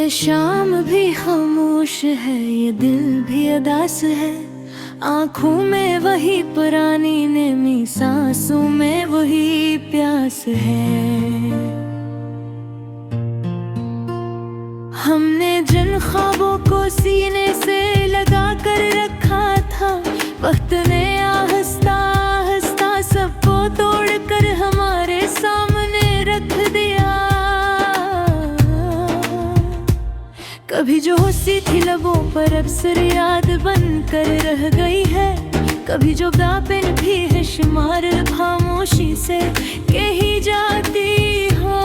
ये शाम भी खामोश है, ये दिल भी अदास है। आँखों में वही पुरानी नेमी, सांसों में वही प्यास है। हमने जिन ख्वाबों को सीने से लगा कर रखा था, वक्त ने आहिस्ता आहिस्ता सबको तोड़ कर हमारे सामने रख दिया। कभी जो हंसी थी लबों पर अब सिर्फ याद बन कर रह गई है। कभी जो बातें भी है शुमार खामोशी से कही जाती हो।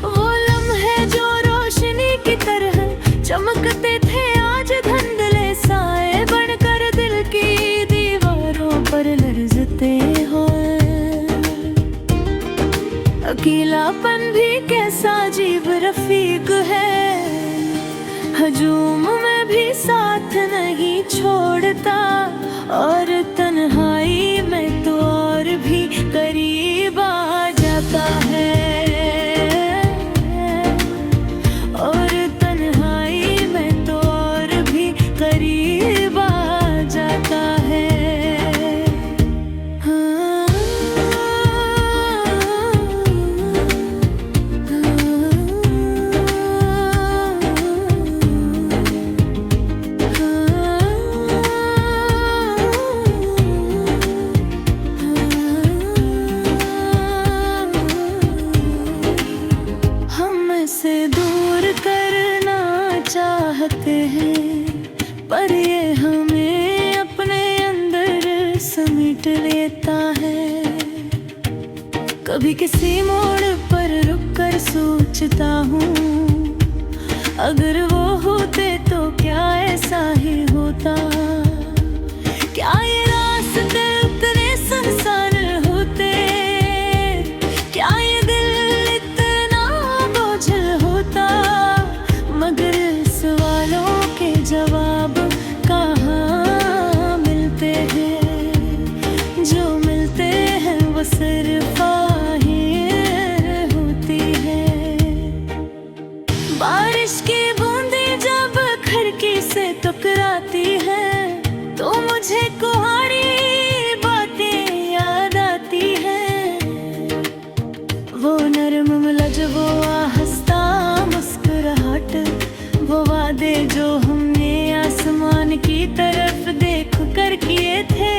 वो लम्हे जो रोशनी की तरह चमकते थे, आज धुंधले साए बनकर दिल की दीवारों पर लरजते हो। अकेलापन भी कैसा अजीब रफीक है, हजूम में भी साथ नहीं छोड़ता, और तन्हाई में तो और भी करीब आ जाता है। और तन्हाई में तो और भी करीब आ जाता है। से दूर करना चाहते हैं, पर ये हमें अपने अंदर समेट लेता है। कभी किसी मोड़ पर रुक कर सोचता हूँ, अगर वो होते तो क्या ऐसा ही होता। क्या ये रास्ते उतने सुनसान होते, क्या ये दिल इतना बोझल होता। मगर सवालों के जवाब कहाँ मिलते हैं, जो मिलते हैं वो सिर्फ आहें होती है। बारिश की बूंदें जब खिड़की से टकराती हैं, तो मुझे कुहाड़ी बातें याद आती हैं। वो नरम मिलज, वो आहिस्ता मुस्कुराहट, वो वादे जो हमने आसमान की तरफ देख कर किए थे।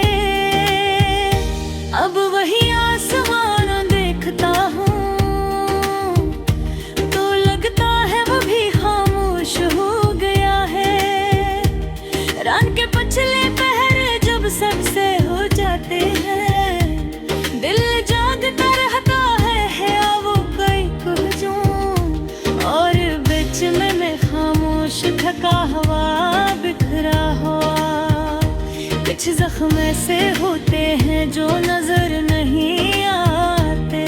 अब वही आसमान देखता हूँ तो लगता है वो भी खामोश हो गया है। रात के पछले पहरे जब सबसे हो जाते हैं, दिल जागता रहता है वो कई कुछ। और बीच में मैं खामोश थका हुआ बिखरा हुआ। कुछ जख्म ऐसे होते हैं जो नजर नहीं आते,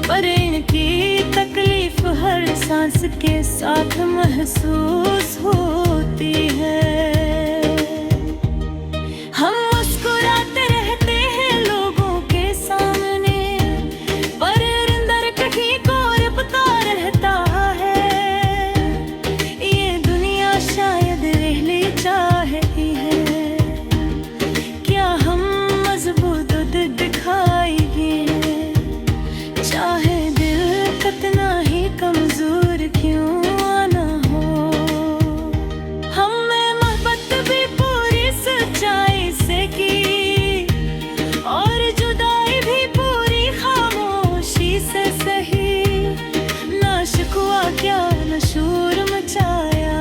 पर इनकी तकलीफ हर सांस के साथ महसूस होती है। हम मुस्कुराते रहते हैं लोगों के सामने, पर अंदर कहीं और पता रहता है। ये दुनिया शायद रहली चाहती है, क्या हम मजबूत दिखाएंगे, चाहे दिल कितना ही कमजोर क्यों ना हो। हमने मोहब्बत भी पूरी सच्चाई से की, और जुदाई भी पूरी खामोशी से सही। ना शिकवा क्या न शोर मचाया,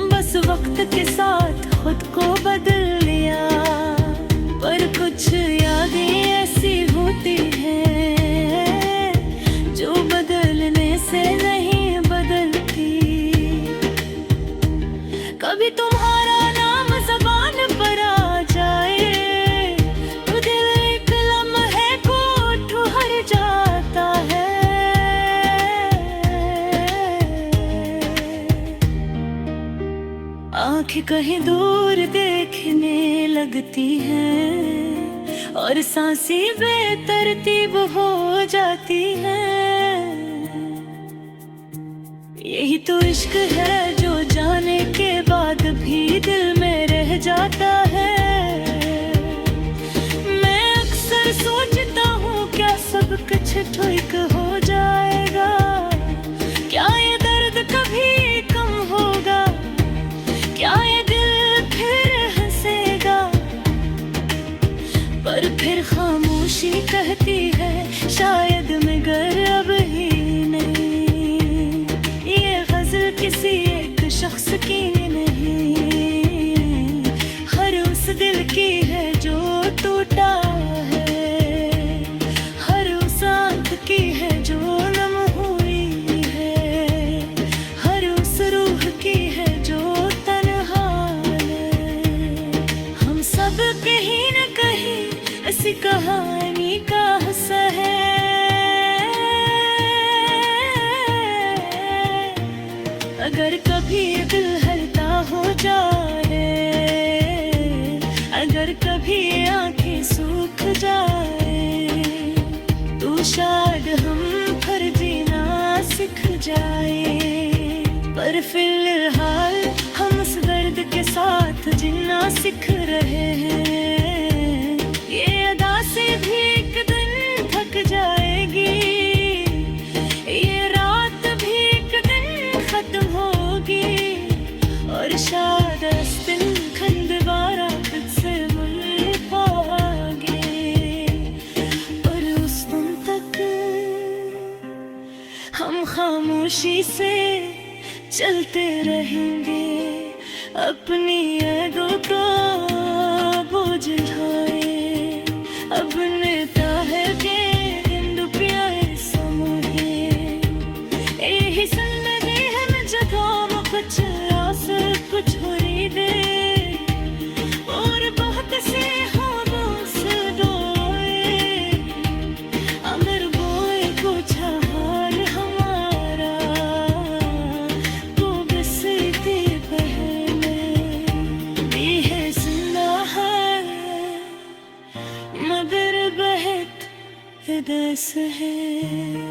बस वक्त के साथ खुद को बदल लिया। पर कुछ यादें ऐसी होती हैं जो बदलने से नहीं बदलती। कभी तुम्हारा नाम ज़बान पर आ जाए, तो दिल एक लम्हे को ठुहर जाता है। आँखें कहीं दूर देखने लगती हैं, और सांसें बेतरतीब हो जाती हैं। यही तो इश्क है जो जाने के बाद भी दिल में रह जाता है। मैं अक्सर सोचता हूँ क्या सब कुछ ठीक हो जाएगा, क्या ये दर्द कभी कम होगा, क्या ये दिल फिर हंसेगा। पर फिर खामोशी कहती है शायद मगर अब ही नहीं, ये गजल किसी एक शख्स की नहीं, हर उस दिल की है जो टूटा है, हर उस आँख की है जो नम हुई है, हर उस रूह की है जो तन्हा है। हम सब कहीं न कहीं ऐसी कहानी का हिस्सा है। अगर कभी दिल हल्का हो जाए, अगर कभी आंखें सूख जाए, तो शायद हम फिर जीना सीख जाए। पर फिलहाल हम उस दर्द के साथ जीना सीख रहे हैं। ये अदा से भी एक दिन थक जाएगी, ये रात भी एक दिन खत्म होगी, और शायद इस दिन खन दोबारा खुद से मिल पाओगे। पर उस दिन तक हम खामोशी से चलते रहेंगे, अपनी ईगो को बोझ उठाए, अपने ताहे के हिंदू प्यारे समूहे। यही जिंदगी है न जगह कुछ आस कुछ होरी दे, और बहुत से हो दोए, अमर बोए कुछ हाल हमारा, वो बसती पहले भी है जिंदा है, मगर बहत दस है।